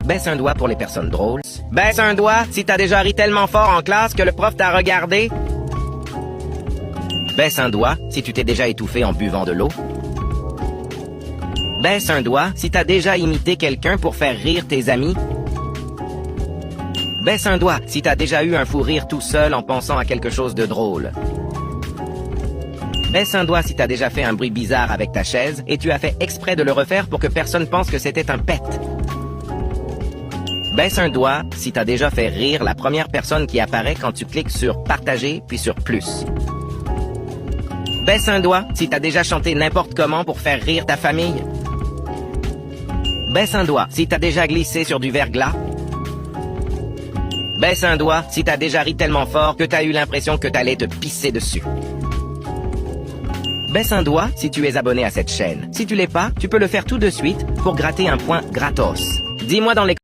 Baisse un doigt pour les personnes drôles. Baisse un doigt si t'as déjà ri tellement fort en classe que le prof t'a regardé. Baisse un doigt si tu t'es déjà étouffé en buvant de l'eau. Baisse un doigt si t'as déjà imité quelqu'un pour faire rire tes amis. Baisse un doigt si t'as déjà eu un fou rire tout seul en pensant à quelque chose de drôle. Baisse un doigt si t'as déjà fait un bruit bizarre avec ta chaise et tu as fait exprès de le refaire pour que personne pense que c'était un pet. Baisse un doigt si t'as déjà fait rire la première personne qui apparaît quand tu cliques sur « Partager » puis sur « Plus ». Baisse un doigt si t'as déjà chanté n'importe comment pour faire rire ta famille. Baisse un doigt si t'as déjà glissé sur du verglas. Baisse un doigt si t'as déjà ri tellement fort que t'as eu l'impression que t'allais te pisser dessus. Baisse un doigt si tu es abonné à cette chaîne. Si tu l'es pas, tu peux le faire tout de suite pour gratter un point gratos. Dis-moi dans les